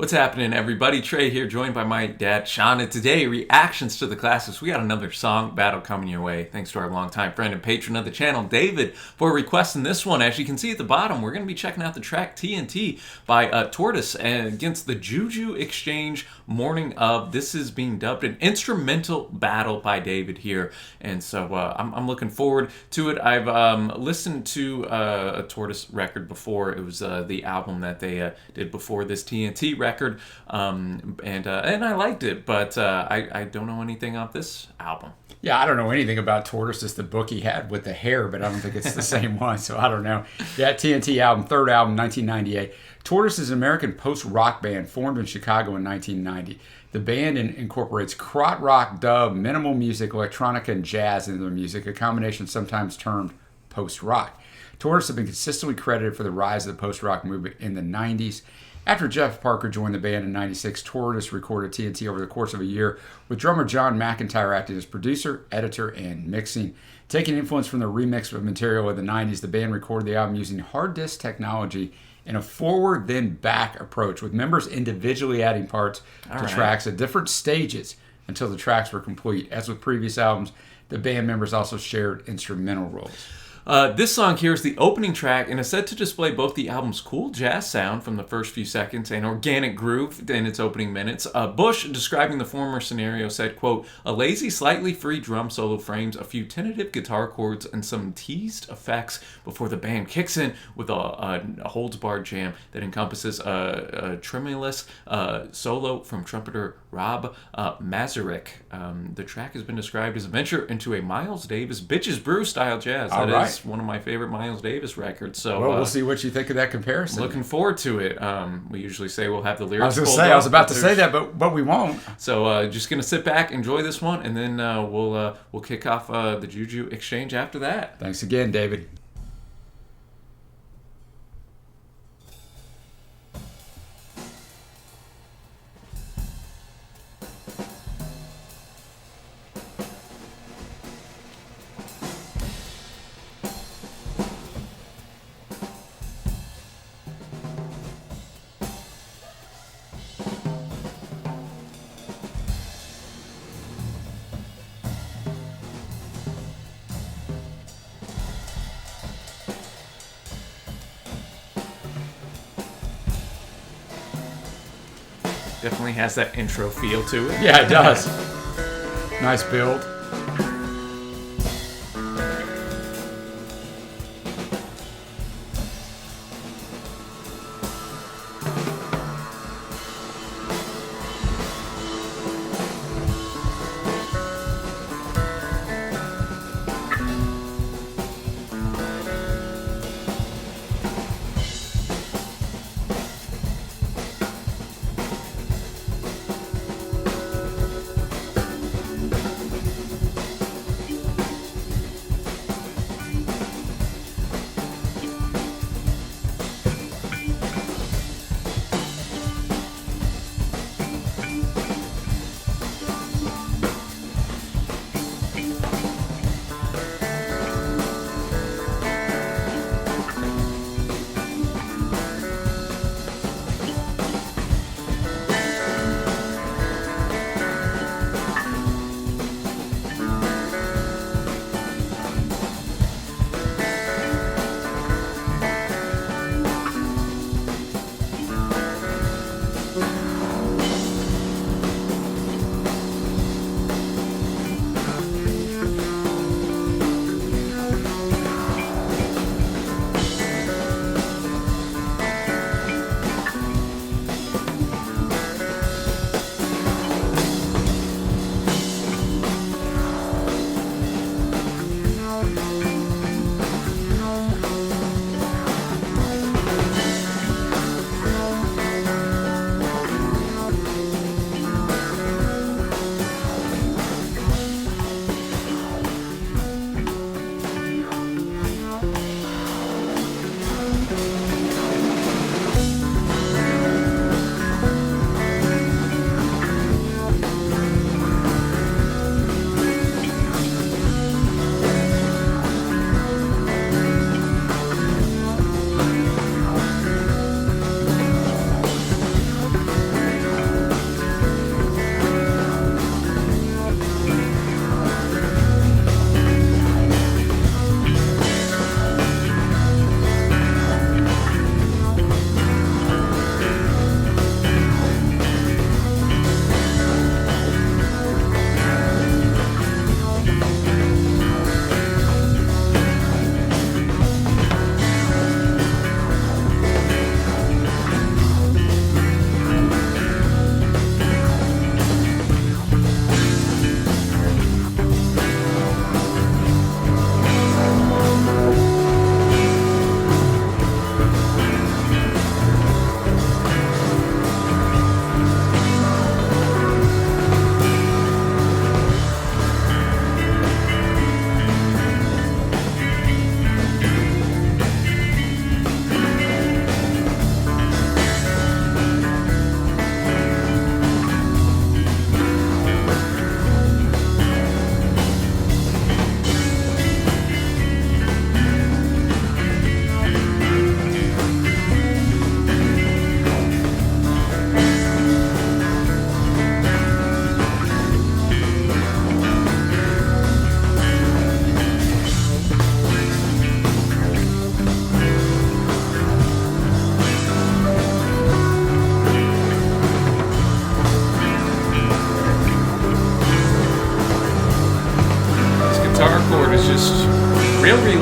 What's happening, everybody? Trey here, joined by my dad, Sean, and today, reactions to the classics. We got another song battle coming your way, thanks to our longtime friend and patron of the channel, David, for requesting this one. As you can see at the bottom, we're going to be checking out the track TNT by Tortoise against the JuJuexchange, Morningof. This is being dubbed an instrumental battle by David here, and so I'm looking forward to it. I've listened to a Tortoise record before. It was the album that they did before this TNT record. And I liked it, but I don't know anything about this album. Yeah, I don't know anything about Tortoise, just the book he had with the hair, but I don't think it's the same one, so I don't know. Yeah, TNT album, third album, 1998. Tortoise is an American post-rock band formed in Chicago in 1990. The band incorporates krautrock, rock, dub, minimal music, electronica, and jazz into their music, a combination sometimes termed post-rock. Tortoise have been consistently credited for the rise of the post-rock movement in the 90s. After Jeff Parker joined the band in 96, Tortoise recorded TNT over the course of a year, with drummer John McIntyre acting as producer, editor, and mixing. Taking influence from the remix of material of the 90s, the band recorded the album using hard disk technology in a forward then back approach, with members individually adding parts to tracks at different stages until the tracks were complete. As with previous albums, the band members also shared instrumental roles. This song here is the opening track and is said to display both the album's cool jazz sound from the first few seconds and organic groove in its opening minutes. Bush, describing the former scenario, said, quote, "A lazy, slightly free drum solo frames a few tentative guitar chords and some teased effects before the band kicks in with a holds-barred jam that encompasses a tremulous solo from trumpeter Rob Mazurek. The track has been described as a venture into a Miles Davis Bitches Brew style jazz. That is one of my favorite Miles Davis records. So we'll see what you think of that comparison. Looking forward to it. We usually say we'll have the lyrics. I was about to say that, but we won't. So just gonna sit back, enjoy this one, and then we'll kick off the JuJuexchange after that. Thanks again, David. Definitely has that intro feel to it. Yeah, it does. Nice build.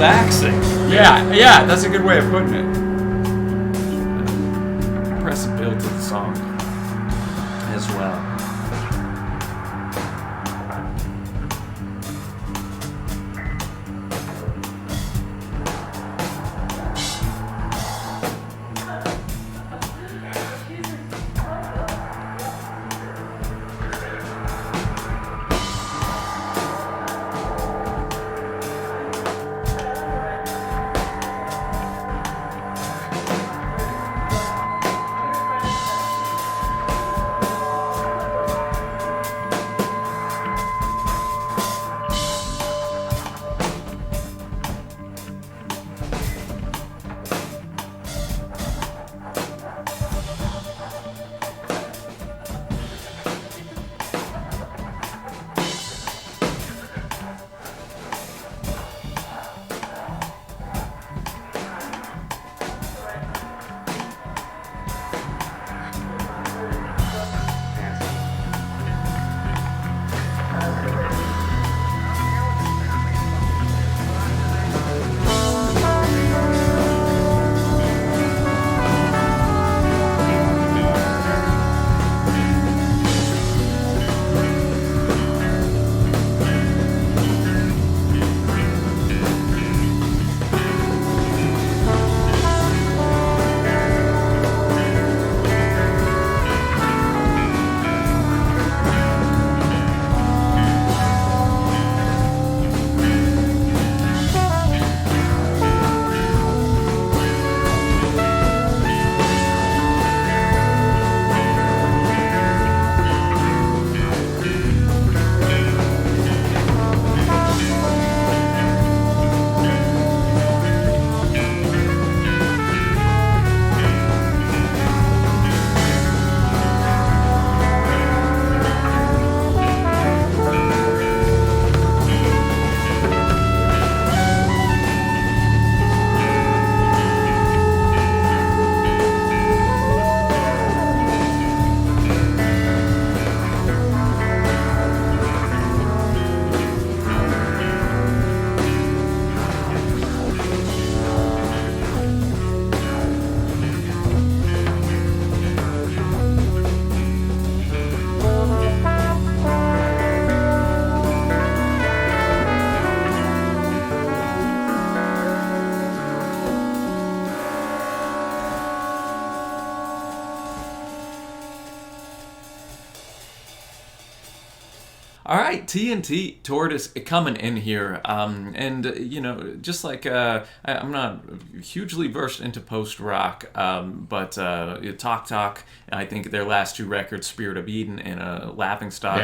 relaxing. Yeah, that's a good way of putting it. Impressive build to the song as well. All right, TNT, Tortoise coming in here. And, just like I'm not hugely versed into post-rock, but Talk, I think their last two records, Spirit of Eden and Laughing Stock,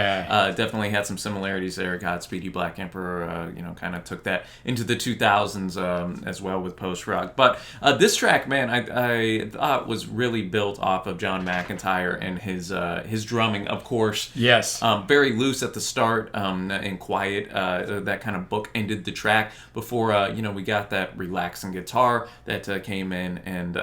definitely had some similarities there. Godspeed You Black Emperor, kind of took that into the 2000s as well with post-rock. But this track, man, I thought was really built off of John McEntire and his drumming, of course. Yes. Very loose at the start and quiet. That kind of book-ended the track before, we got that relaxing guitar that came in. And,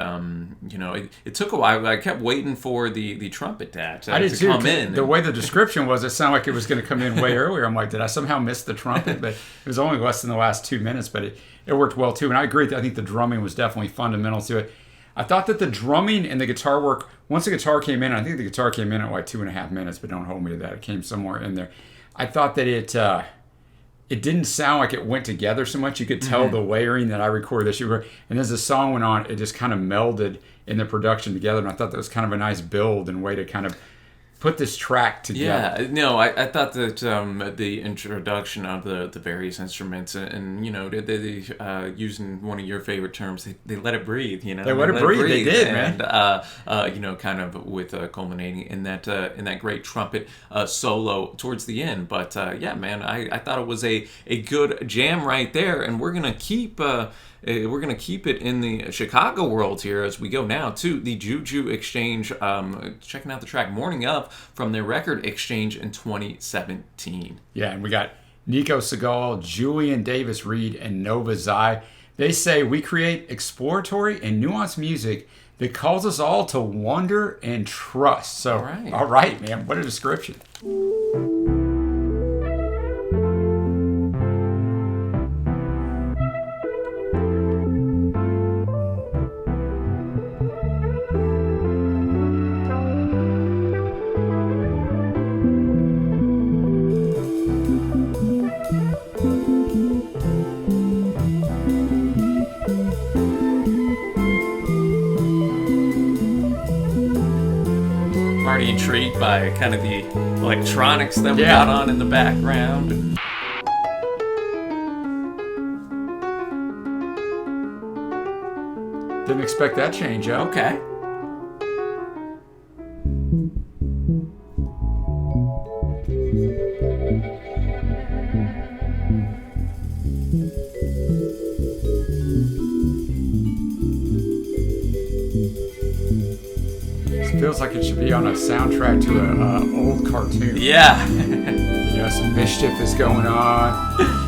it took a while. I kept waiting for the trumpet to come in. The way the description was, it sounded like it was going to come in way earlier. I'm like, did I somehow miss the trumpet? But it was only less than the last 2 minutes, but it worked well too. And I agree. I think the drumming was definitely fundamental to it. I thought that the drumming and the guitar work, once the guitar came in, I think the guitar came in at like 2.5 minutes, but don't hold me to that. It came somewhere in there. I thought that it didn't sound like it went together so much. You could tell the layering that I recorded this year. And as the song went on, it just kind of melded in the production together. And I thought that was kind of a nice build and way to kind of put this track together. Yeah, no, I thought that the introduction of the various instruments and they using one of your favorite terms, they let it breathe. They let it breathe. They did, and, man. Kind of with culminating in that great trumpet solo towards the end. But yeah, man, I thought it was a good jam right there, and we're gonna keep. We're going to keep it in the Chicago world here as we go now to the JuJuexchange, checking out the track Morningof from their record Exchange in 2017. Yeah, and we got Nico Segal, Julian Davis Reed, and Nova Zai. They say we create exploratory and nuanced music that calls us all to wonder and trust. So, all right, man, what a description. intrigued by kind of the electronics that we Yeah. got on in the background. Didn't expect that change up. Okay. It feels like it should be on a soundtrack to an old cartoon. Yeah. You know, some mischief is going on.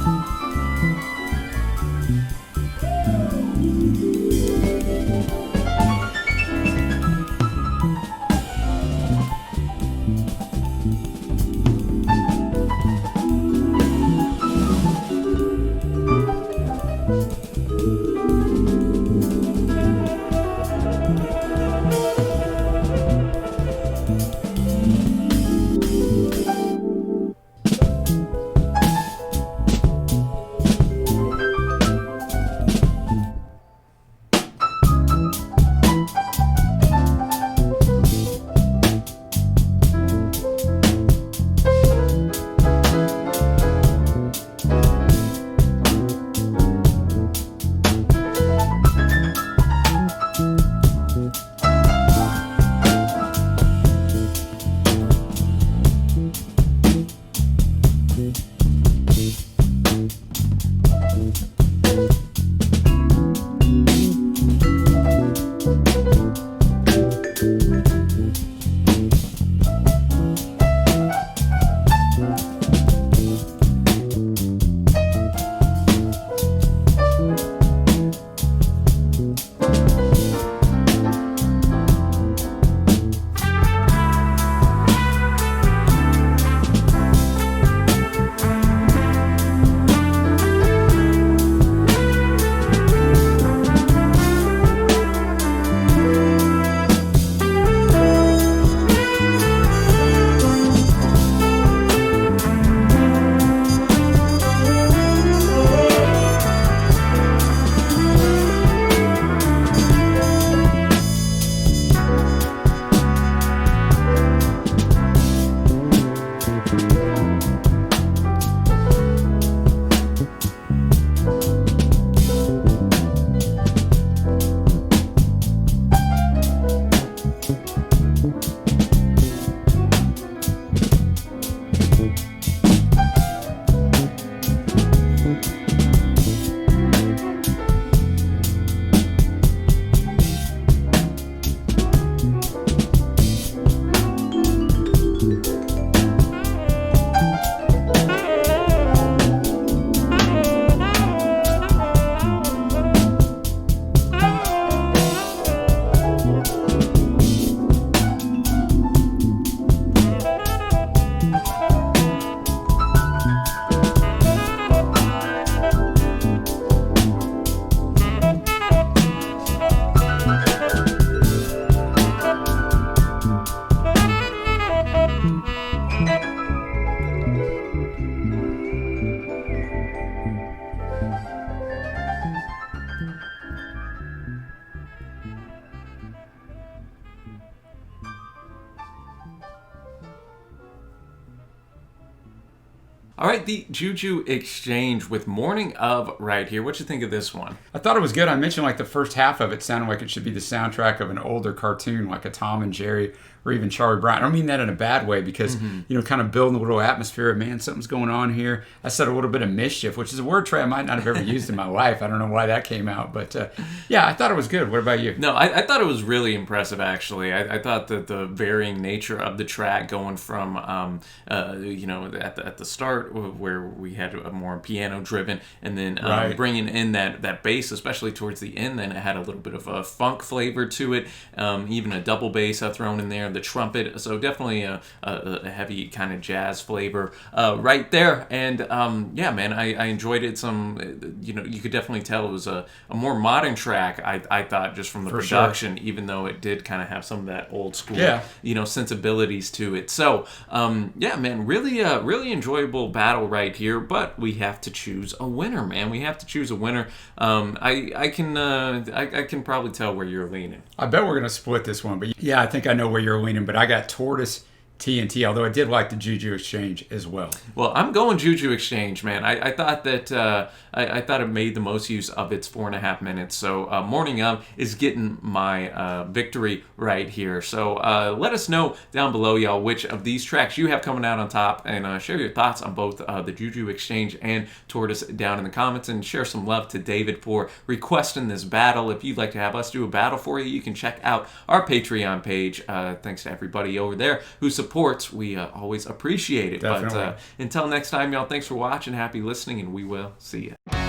All right, the JuJu Exchange with Morning of right here. What you think of this one? I thought it was good. I mentioned like the first half of it sounded like it should be the soundtrack of an older cartoon, like a Tom and Jerry or even Charlie Brown. I don't mean that in a bad way because, you know, kind of building a little atmosphere of, man, something's going on here. I said a little bit of mischief, which is a word tray I might not have ever used in my life. I don't know why that came out. But, yeah, I thought it was good. What about you? No, I thought it was really impressive, actually. I thought that the varying nature of the track going from, you know, at the start where we had a more piano-driven and then bringing in that bass, especially towards the end, then it had a little bit of a funk flavor to it, even a double bass thrown in there, the trumpet, so definitely a heavy kind of jazz flavor right there. And yeah, man, I enjoyed it. Some, you know, you could definitely tell it was a more modern track, I thought, just from the production, even though it did kind of have some of that old school, you know, sensibilities to it. So yeah, man, really enjoyable battle right here, but we have to choose a winner, man. We have to choose a winner. I can probably tell where you're leaning. I bet we're going to split this one, but yeah, I think I know where you're leaning, but I got Tortoise, TNT, although I did like the JuJuExchange as well. Well, I'm going JuJuExchange, man. I thought that I thought it made the most use of its 4.5 minutes. So Morningof is getting my victory right here. So let us know down below, y'all, which of these tracks you have coming out on top, and share your thoughts on both the JuJuExchange and Tortoise down in the comments, and share some love to David for requesting this battle. If you'd like to have us do a battle for you, you can check out our Patreon page. Thanks to everybody over there who supports. We always appreciate it. Definitely. But until next time, y'all, thanks for watching. Happy listening, and we will see you.